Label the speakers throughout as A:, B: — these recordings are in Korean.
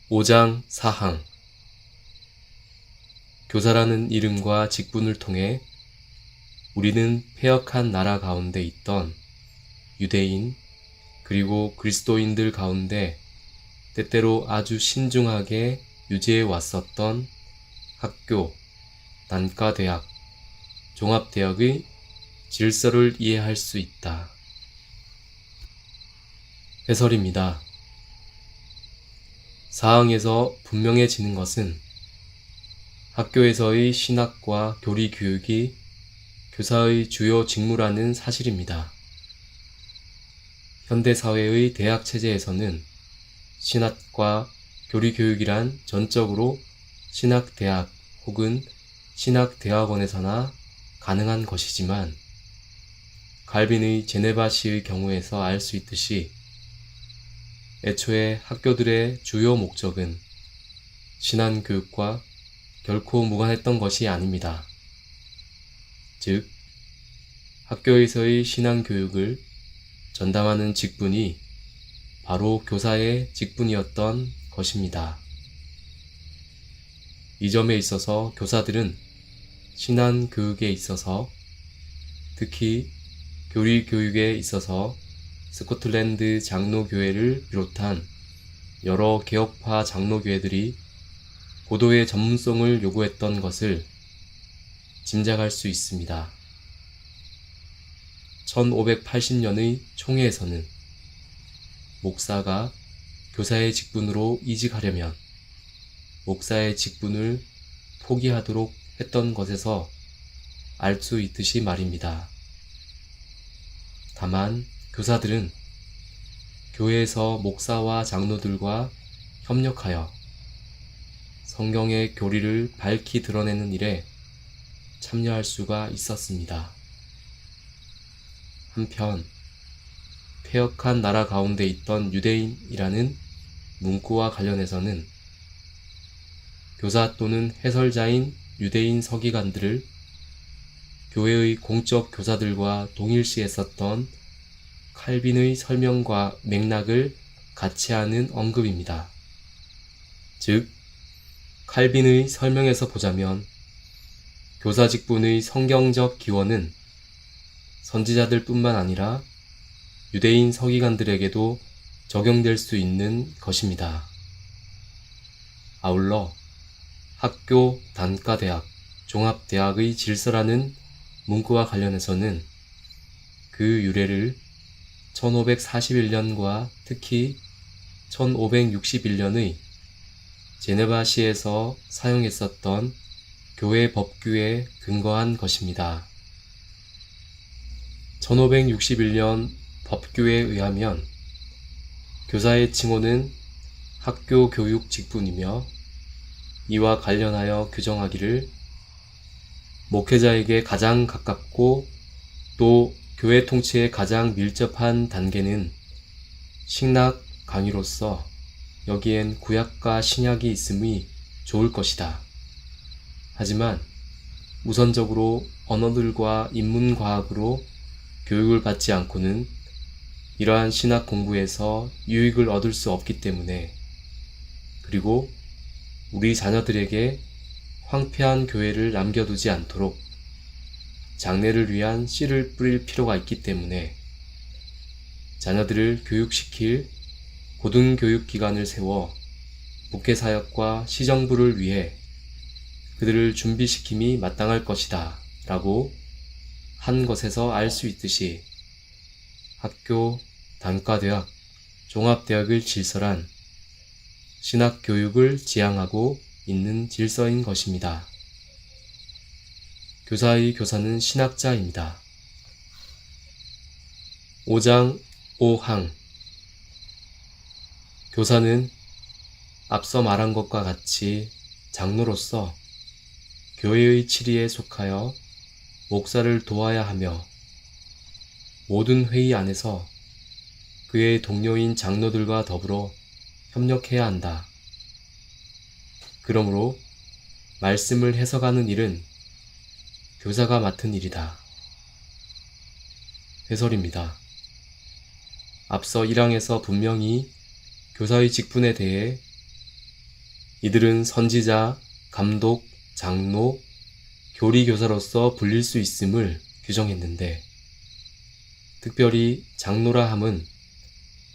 A: 5장 4항 교사라는 이름과 직분을 통해 우리는 패역한 나라 가운데 있던 유대인 그리고 그리스도인들 가운데 때때로 아주 신중하게 유지해 왔었던 학교, 단과대학, 종합대학의 질서를 이해할 수 있다. 해설입니다. 사항에서 분명해지는 것은 학교에서의 신학과 교리 교육이 교사의 주요 직무라는 사실입니다. 현대사회의 대학 체제에서는 신학과 교리 교육이란 전적으로 신학대학 혹은 신학대학원에서나 가능한 것이지만 칼빈의 제네바시의 경우에서 알 수 있듯이 애초에 학교들의 주요 목적은 신앙교육과 결코 무관했던 것이 아닙니다. 즉, 학교에서의 신앙교육을 전담하는 직분이 바로 교사의 직분이었던 것입니다. 이 점에 있어서 교사들은 신앙교육에 있어서, 특히 교리 교육에 있어서 스코틀랜드 장로교회를 비롯한 여러 개혁파 장로교회들이 고도의 전문성을 요구했던 것을 짐작할 수 있습니다. 1580년의 총회에서는 목사가 교사의 직분으로 이직하려면 목사의 직분을 포기하도록 했던 것에서 알 수 있듯이 말입니다. 다만 교사들은 교회에서 목사와 장로들과 협력하여 성경의 교리를 밝히 드러내는 일에 참여할 수가 있었습니다. 한편 패역한 나라 가운데 있던 유대인이라는 문구와 관련해서는 교사 또는 해설자인 유대인 서기관들을 교회의 공적 교사들과 동일시했었던 칼빈의 설명과 맥락을 같이 하는 언급입니다. 즉, 칼빈의 설명에서 보자면 교사 직분의 성경적 기원은 선지자들 뿐만 아니라 유대인 서기관들에게도 적용될 수 있는 것입니다. 아울러 학교, 단과대학, 종합대학의 질서라는 문구와 관련해서는 그 유래를 1541년과 특히 1561년의 제네바시에서 사용했었던 교회 법규에 근거한 것입니다. 1561년 법규에 의하면 교사의 칭호는 학교 교육 직분이며 이와 관련하여 규정하기를 목회자에게 가장 가깝고 또 교회 통치에 가장 밀접한 단계는 신학 강의로서 여기엔 구약과 신약이 있음이 좋을 것이다. 하지만 우선적으로 언어들과 인문과학으로 교육을 받지 않고는 이러한 신학 공부에서 유익을 얻을 수 없기 때문에, 그리고 우리 자녀들에게 황폐한 교회를 남겨두지 않도록 장래를 위한 씨를 뿌릴 필요가 있기 때문에 자녀들을 교육시킬 고등교육기관을 세워 목회사역과 시정부를 위해 그들을 준비시킴이 마땅할 것이다 라고 한 것에서 알 수 있듯이 학교, 단과대학, 종합대학의 질서란 신학교육을 지향하고 있는 질서인 것입니다. 교사의 교사는 신학자입니다. 5장 5항 교사는 앞서 말한 것과 같이 장로로서 교회의 치리에 속하여 목사를 도와야 하며 모든 회의 안에서 그의 동료인 장로들과 더불어 협력해야 한다. 그러므로 말씀을 해석하는 일은 교사가 맡은 일이다. 해설입니다. 앞서 1항에서 분명히 교사의 직분에 대해 이들은 선지자, 감독, 장로, 교리교사로서 불릴 수 있음을 규정했는데, 특별히 장로라 함은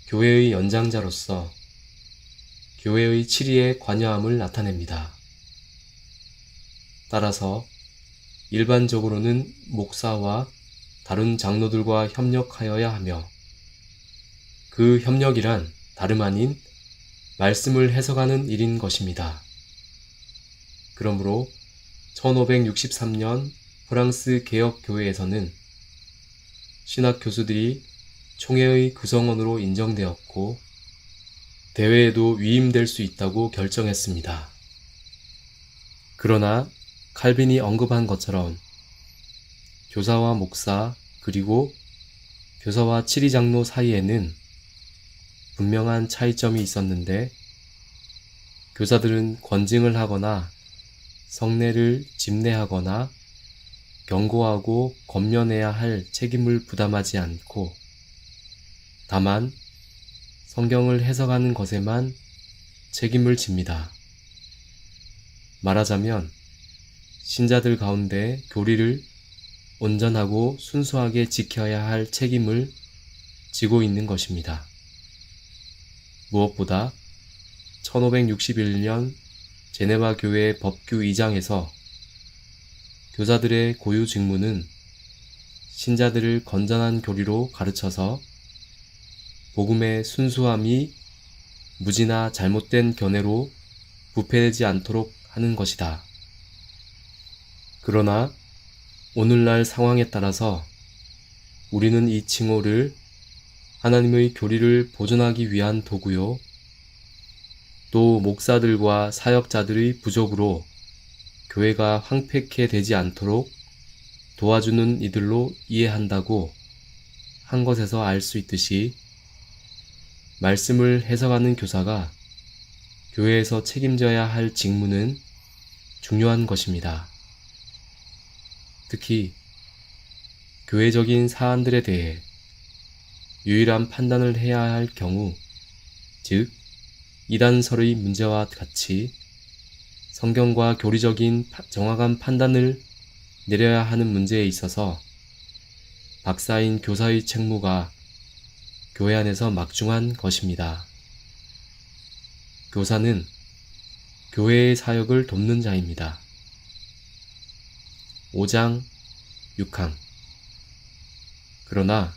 A: 교회의 연장자로서 교회의 치리에 관여함을 나타냅니다. 따라서 일반적으로는 목사와 다른 장로들과 협력하여야 하며, 그 협력이란 다름 아닌 말씀을 해석하는 일인 것입니다. 그러므로 1563년 프랑스 개혁교회에서는 신학 교수들이 총회의 구성원으로 인정되었고 대회에도 위임될 수 있다고 결정했습니다. 그러나 칼빈이 언급한 것처럼 교사와 목사 그리고 교사와 치리장로 사이에는 분명한 차이점이 있었는데, 교사들은 권징을 하거나 성례를 집례하거나 경고하고 권면해야 할 책임을 부담하지 않고 다만 성경을 해석하는 것에만 책임을 집니다. 말하자면 신자들 가운데 교리를 온전하고 순수하게 지켜야 할 책임을 지고 있는 것입니다. 무엇보다 1561년 제네바 교회 법규 2장에서 교사들의 고유 직무는 신자들을 건전한 교리로 가르쳐서 복음의 순수함이 무지나 잘못된 견해로 부패되지 않도록 하는 것이다. 그러나 오늘날 상황에 따라서 우리는 이 칭호를 하나님의 교리를 보존하기 위한 도구요, 또 목사들과 사역자들의 부족으로 교회가 황폐케 되지 않도록 도와주는 이들로 이해한다고 한 것에서 알 수 있듯이, 말씀을 해석하는 교사가 교회에서 책임져야 할 직무는 중요한 것입니다. 특히 교회적인 사안들에 대해 유일한 판단을 해야 할 경우, 즉 이단설의 문제와 같이 성경과 교리적인 정확한 판단을 내려야 하는 문제에 있어서 박사인 교사의 책무가 교회 안에서 막중한 것입니다. 교사는 교회의 사역을 돕는 자입니다. 5장 6항. 그러나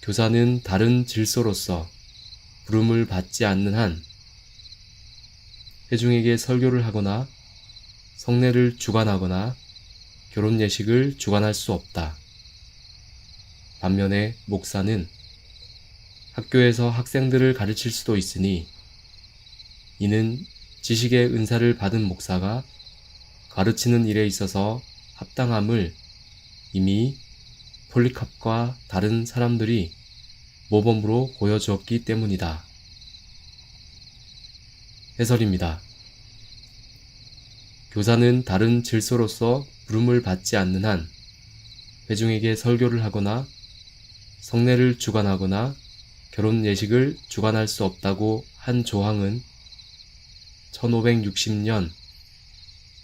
A: 교사는 다른 질서로서 부름을 받지 않는 한 회중에게 설교를 하거나 성례를 주관하거나 결혼 예식을 주관할 수 없다. 반면에 목사는 학교에서 학생들을 가르칠 수도 있으니, 이는 지식의 은사를 받은 목사가 가르치는 일에 있어서 합당함을 이미 폴리캅과 다른 사람들이 모범으로 보여주었기 때문이다. 해설입니다. 교사는 다른 질서로서 부름을 받지 않는 한 회중에게 설교를 하거나 성례를 주관하거나 결혼 예식을 주관할 수 없다고 한 조항은 1560년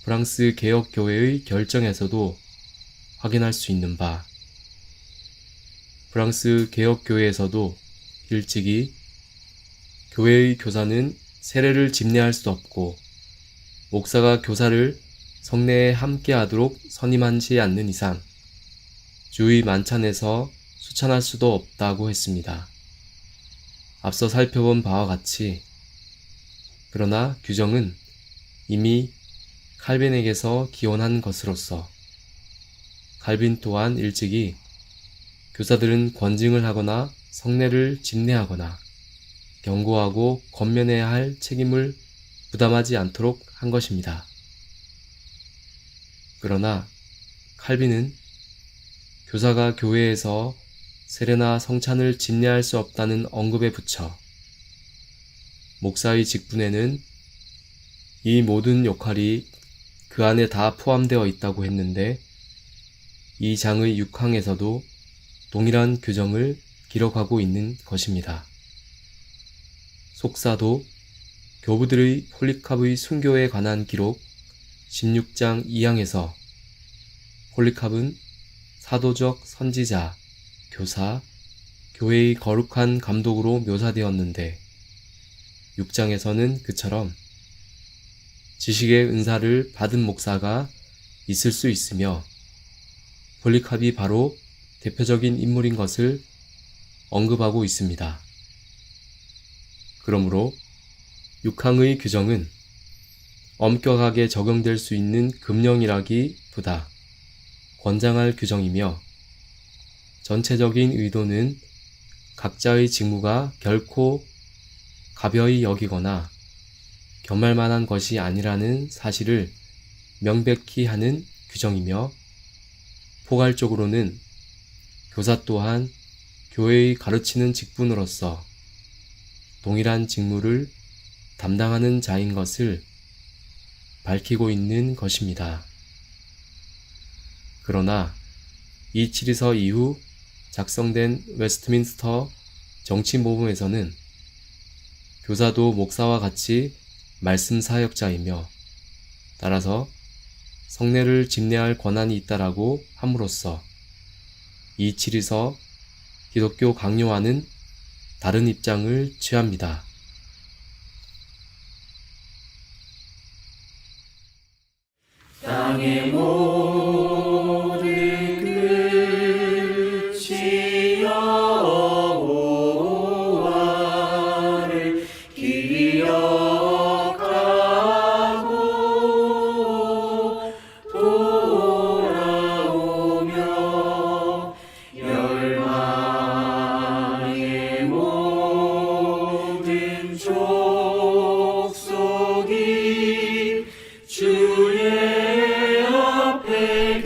A: 프랑스 개혁교회의 결정에서도 확인할 수 있는 바, 프랑스 개혁교회에서도 일찍이 교회의 교사는 세례를 집례할 수 없고 목사가 교사를 성례에 함께하도록 선임하지 않는 이상 주의 만찬에서 수찬할 수도 없다고 했습니다. 앞서 살펴본 바와 같이, 그러나 규정은 이미 칼빈에게서 기원한 것으로서 칼빈 또한 일찍이 교사들은 권징을 하거나 성례를 집례하거나 경고하고 권면해야 할 책임을 부담하지 않도록 한 것입니다. 그러나 칼빈은 교사가 교회에서 세례나 성찬을 집례할 수 없다는 언급에 붙여 목사의 직분에는 이 모든 역할이 그 안에 다 포함되어 있다고 했는데, 이 장의 6항에서도 동일한 규정을 기록하고 있는 것입니다. 속사도 교부들의 폴리캅의 순교에 관한 기록 16장 2항에서 폴리캅은 사도적 선지자, 교사, 교회의 거룩한 감독으로 묘사되었는데 6장에서는 그처럼 지식의 은사를 받은 목사가 있을 수 있으며 폴리캅이 바로 대표적인 인물인 것을 언급하고 있습니다. 그러므로 6항의 규정은 엄격하게 적용될 수 있는 금령이라기보다 권장할 규정이며 전체적인 의도는 각자의 직무가 결코 가벼이 여기거나 겸할 만한 것이 아니라는 사실을 명백히 하는 규정이며 포괄적으로는 교사 또한 교회의 가르치는 직분으로서 동일한 직무를 담당하는 자인 것을 밝히고 있는 것입니다. 그러나 272서 이후 작성된 웨스트민스터 정치모범에서는 교사도 목사와 같이 말씀 사역자이며 따라서 성례를 집례할 권한이 있다라고 함으로써 272서 기독교 강요와는 다른 입장을 취합니다.
B: 땅의 모든 끝이 여호와를 기억하고 돌아오며 열방의 모든 족속이 주의 앞에